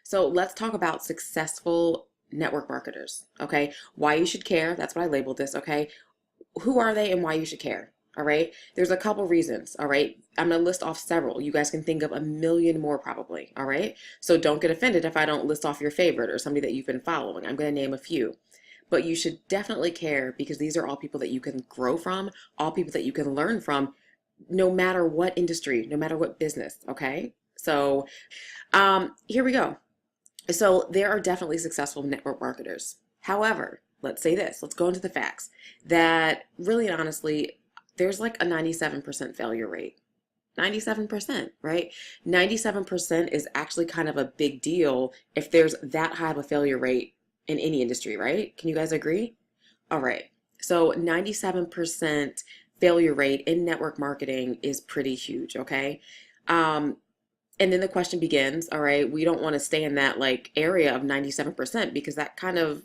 So let's talk about successful network marketers, okay? Why you should care. That's what I labeled this, okay? Who are they and why you should care? All right. There's a couple reasons. All right. I'm going to list off several. You guys can think of a million more probably. All right. So don't get offended if I don't list off your favorite or somebody that you've been following. I'm going to name a few. But you should definitely care because these are all people that you can grow from, all people that you can learn from, no matter what industry, no matter what business. Okay. So here we go. So there are definitely successful network marketers. However, let's say this, let's go into the facts that really and honestly, there's like a 97% failure rate. 97%, right? 97% is actually kind of a big deal if there's that high of a failure rate in any industry, right? Can you guys agree? All right. So 97% failure rate in network marketing is pretty huge, okay? Um, and then the question begins, all right, we don't want to stay in that like area of 97% because that kind of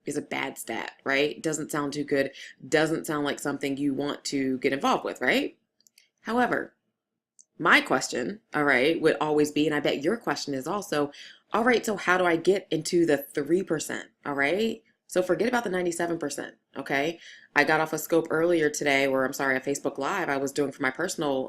is a bad stat, right? Doesn't sound too good, doesn't sound like something you want to get involved with, right? However, my question, all right, would always be, and I bet your question is also, all right, so how do I get into the 3%? All right. So forget about the 97%. Okay. I got off a scope earlier today, or I'm sorry, a Facebook Live I was doing for my personal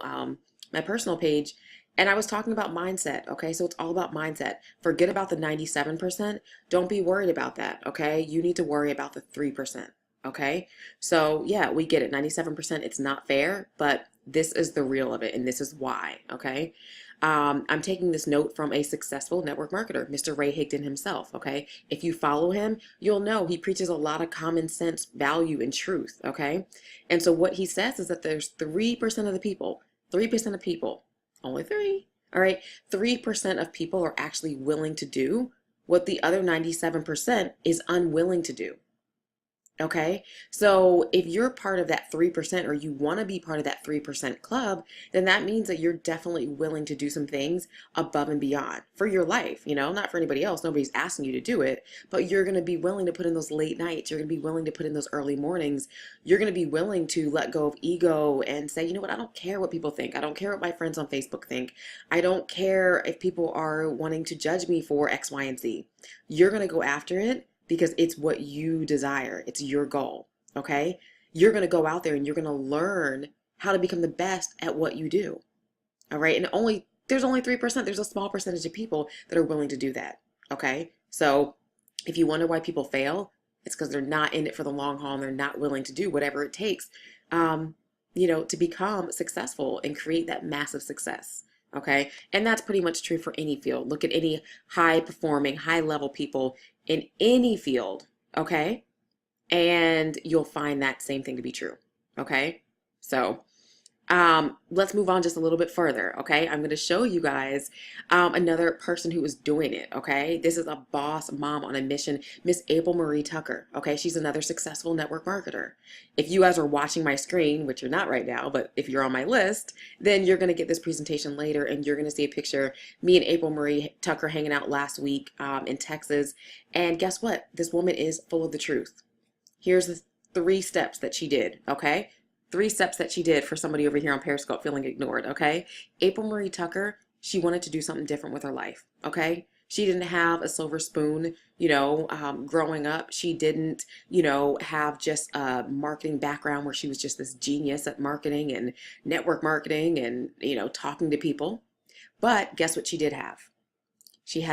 page, and I was talking about mindset. Okay. So it's all about mindset. Forget about the 97%. Don't be worried about that. Okay. You need to worry about the 3%. Okay. So yeah, we get it. 97%, it's not fair, but this is the real of it, and this is why, okay? I'm taking this note from a successful network marketer, Mr. Ray Higdon himself, okay? If you follow him, you'll know he preaches a lot of common sense, value, and truth, okay? And so what he says is that there's 3% of the people, 3% of people, only three, all right? 3% of people are actually willing to do what the other 97% is unwilling to do. Okay, so if you're part of that 3% or you want to be part of that 3% club, then that means that you're definitely willing to do some things above and beyond for your life, not for anybody else. Nobody's asking you to do it, but you're going to be willing to put in those late nights. You're going to be willing to put in those early mornings. You're going to be willing to let go of ego and say, you know what, I don't care what people think. I don't care what my friends on Facebook think. I don't care if people are wanting to judge me for X, Y, and Z. You're going to go after it because it's what you desire. It's your goal, okay? You're going to go out there and you're going to learn how to become the best at what you do, all right? And there's only 3%. There's a small percentage of people that are willing to do that, okay? So if you wonder why people fail, it's because they're not in it for the long haul and they're not willing to do whatever it takes, to become successful and create that massive success. Okay. And that's pretty much true for any field. Look at any high performing, high level people in any field. Okay. And you'll find that same thing to be true. Okay. So let's move on just a little bit further. Okay. I'm going to show you guys another person who is doing it. Okay. This is a boss mom on a mission, Miss April Marie Tucker. Okay. She's another successful network marketer. If you guys are watching my screen, which you're not right now, but if you're on my list, then you're going to get this presentation later and you're going to see a picture, me and April Marie Tucker hanging out last week in Texas. And guess what? This woman is full of the truth. Here's the 3 steps that she did. Okay. 3 steps that she did for somebody over here on Periscope feeling ignored, okay? April Marie Tucker, she wanted to do something different with her life, okay? She didn't have a silver spoon, growing up. She didn't, have just a marketing background where she was just this genius at marketing and network marketing and, talking to people. But guess what she did have? She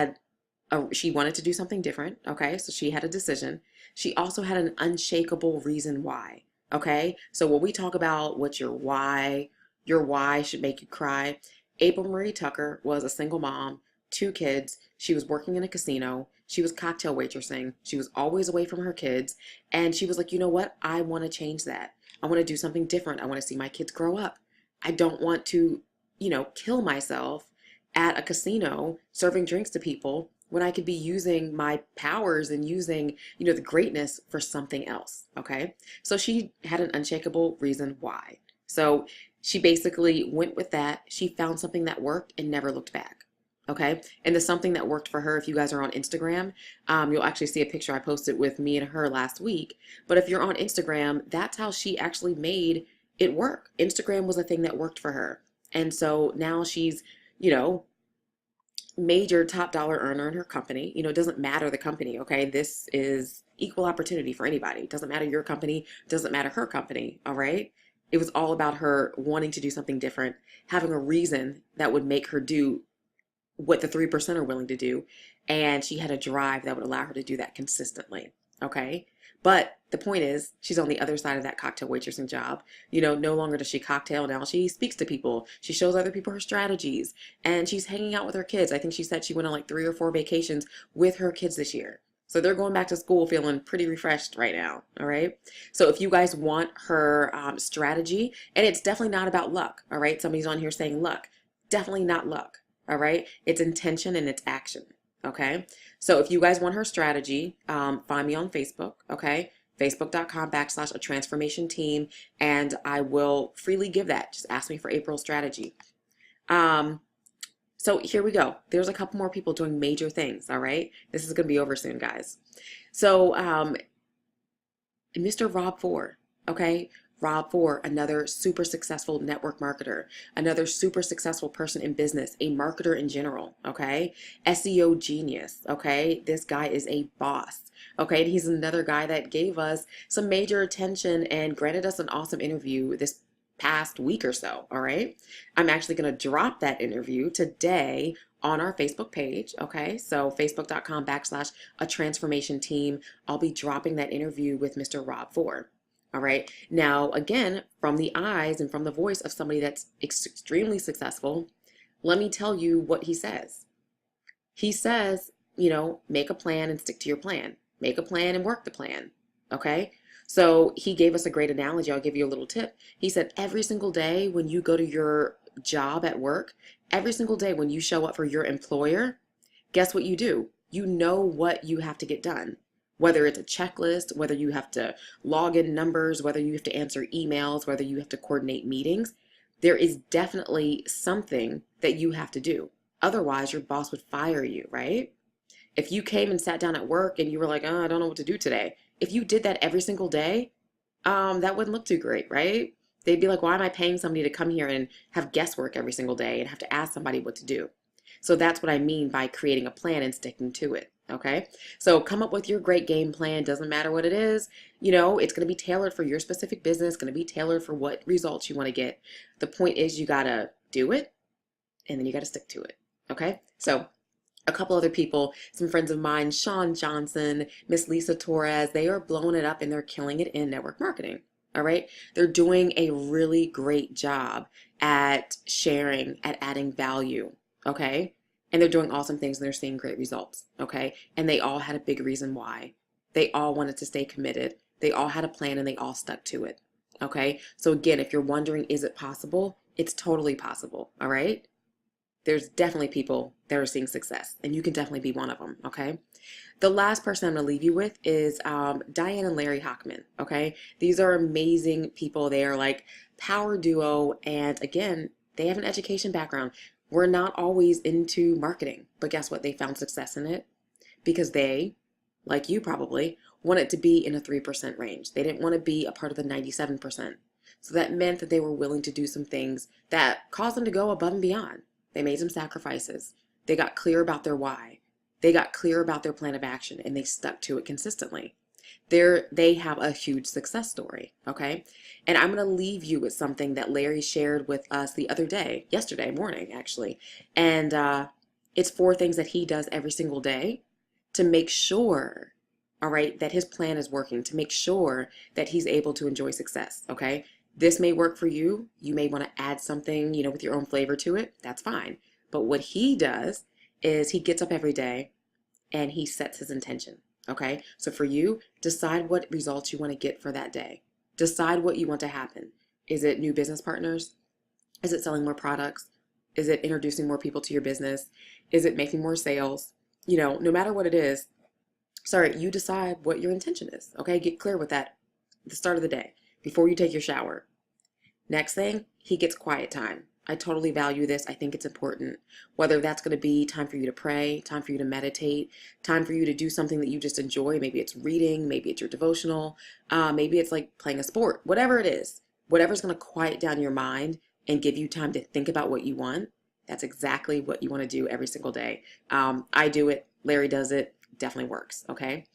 wanted to do something different, okay? So she had a decision. She also had an unshakable reason why. Okay, so when we talk about what's your why should make you cry. April Marie Tucker was a single mom, 2 kids. She was working in a casino. She was cocktail waitressing. She was always away from her kids. And she was like, you know what? I want to change that. I want to do something different. I want to see my kids grow up. I don't want to, kill myself at a casino serving drinks to people when I could be using my powers and using, the greatness for something else, okay? So she had an unshakable reason why. So she basically went with that. She found something that worked and never looked back, okay? And the something that worked for her, if you guys are on Instagram, you'll actually see a picture I posted with me and her last week. But if you're on Instagram, that's how she actually made it work. Instagram was a thing that worked for her. And so now she's, major top dollar earner in her company. You know, it doesn't matter the company, okay? This is equal opportunity for anybody. It doesn't matter your company, doesn't matter her company, all right? It was all about her wanting to do something different, having a reason that would make her do what the 3% are willing to do. And she had a drive that would allow her to do that consistently. Okay. But the point is, she's on the other side of that cocktail waitressing job. You know, no longer does she cocktail now. She speaks to people. She shows other people her strategies. And she's hanging out with her kids. I think she said she went on like 3 or 4 vacations with her kids this year. So they're going back to school feeling pretty refreshed right now. All right. So if you guys want her strategy, and it's definitely not about luck. All right. Somebody's on here saying luck. Definitely not luck. All right. It's intention and it's action. Okay. So if you guys want her strategy, find me on Facebook. Okay. Facebook.com/a transformation team. And I will freely give that. Just ask me for April's strategy. So here we go. There's a couple more people doing major things. All right. This is going to be over soon, guys. So, Mr. Rob Ford. Okay. Rob Ford, another super successful network marketer, another super successful person in business, a marketer in general, okay? SEO genius, okay? This guy is a boss, okay? And he's another guy that gave us some major attention and granted us an awesome interview this past week or so, all right? I'm actually going to drop that interview today on our Facebook page, okay? So facebook.com/a transformation team. I'll be dropping that interview with Mr. Rob Ford. All right. Now, again, from the eyes and from the voice of somebody that's extremely successful, let me tell you what he says. He says, you know, make a plan and stick to your plan. Make a plan and work the plan. Okay. So he gave us a great analogy. I'll give you a little tip. He said, every single day when you go to your job at work, every single day when you show up for your employer, guess what you do? You know what you have to get done. Whether it's a checklist, whether you have to log in numbers, whether you have to answer emails, whether you have to coordinate meetings, there is definitely something that you have to do. Otherwise, your boss would fire you, right? If you came and sat down at work and you were like, oh, I don't know what to do today. If you did that every single day, that wouldn't look too great, right? They'd be like, why am I paying somebody to come here and have guesswork every single day and have to ask somebody what to do? So that's what I mean by creating a plan and sticking to it. Okay. So come up with your great game plan. Doesn't matter what it is. You know, it's going to be tailored for your specific business, going to be tailored for what results you want to get. The point is you got to do it and then you got to stick to it. Okay. So a couple other people, some friends of mine, Sean Johnson, Miss Lisa Torres, they are blowing it up and they're killing it in network marketing. All right. They're doing a really great job at sharing, at adding value. Okay. And they're doing awesome things and they're seeing great results. Okay. And they all had a big reason why. They all wanted to stay committed. They all had a plan and they all stuck to it. Okay. So again, if you're wondering, is it possible? It's totally possible. All right. There's definitely people that are seeing success and you can definitely be one of them. Okay. The last person I'm going to leave you with is Diane and Larry Hochman. Okay. These are amazing people. They are like power duo. And again, they have an education background. We're not always into marketing, but guess what? They found success in it because they, like you probably, wanted to be in a 3% range. They didn't want to be a part of the 97%. So that meant that they were willing to do some things that caused them to go above and beyond. They made some sacrifices. They got clear about their why. They got clear about their plan of action and they stuck to it consistently. They have a huge success story, okay? And I'm going to leave you with something that Larry shared with us the other day, yesterday morning, actually. And it's 4 things that he does every single day to make sure, all right, that his plan is working, to make sure that he's able to enjoy success, okay? This may work for you. You may want to add something, you know, with your own flavor to it. That's fine. But what he does is he gets up every day and he sets his intention. Okay, so for you, decide what results you want to get for that day. Decide what you want to happen. Is it new business partners? Is it selling more products? Is it introducing more people to your business? Is it making more sales? You know, no matter what it is, you decide what your intention is. Okay, get clear with that at the start of the day before you take your shower. Next thing, he gets quiet time. I totally value this. I think it's important. Whether that's going to be time for you to pray, time for you to meditate, time for you to do something that you just enjoy. Maybe it's reading, maybe it's your devotional, maybe it's like playing a sport. Whatever it is, whatever's going to quiet down your mind and give you time to think about what you want, That's exactly what you want to do every single day. I do it. Larry does it. Definitely works. Okay.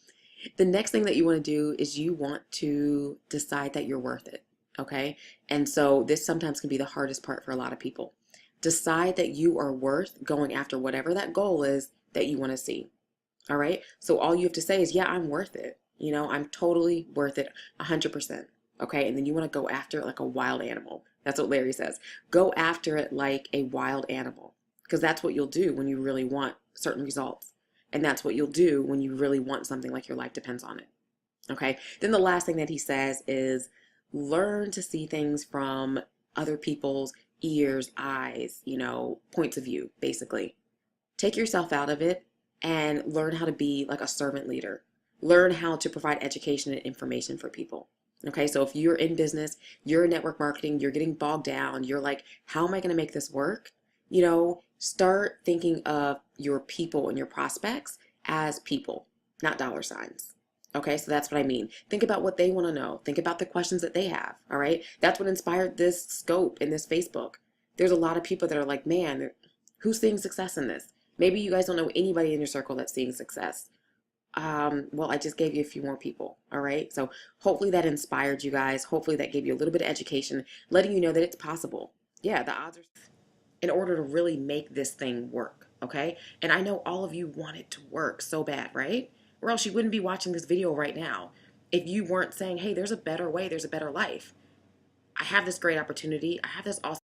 The next thing that you want to do is you want to decide that you're worth it. Okay. And so this sometimes can be the hardest part for a lot of people. Decide that you are worth going after whatever that goal is that you want to see. All right. So all you have to say is, yeah, I'm worth it. You know, I'm totally worth it 100%. Okay. And then you want to go after it like a wild animal. That's what Larry says. Go after it like a wild animal because that's what you'll do when you really want certain results. And that's what you'll do when you really want something like your life depends on it. Okay. Then the last thing that he says is learn to see things from other people's ears, eyes, points of view, basically. Take yourself out of it and learn how to be like a servant leader. Learn how to provide education and information for people. Okay, so if you're in business, you're in network marketing, you're getting bogged down, you're like, how am I going to make this work? Start thinking of your people and your prospects as people, not dollar signs. Okay, so that's what I mean. Think about what they want to know. Think about the questions that they have. All right, that's what inspired this scope in this Facebook. There's a lot of people that are like, man, who's seeing success in this? Maybe you guys don't know anybody in your circle that's seeing success. Well, I just gave you a few more people. All right. So hopefully that inspired you guys. Hopefully that gave you a little bit of education, letting you know that it's possible. Yeah, the odds are in order to really make this thing work. Okay. And I know all of you want it to work so bad, right? Or else you wouldn't be watching this video right now if you weren't saying, hey, there's a better way, there's a better life. I have this great opportunity. I have this awesome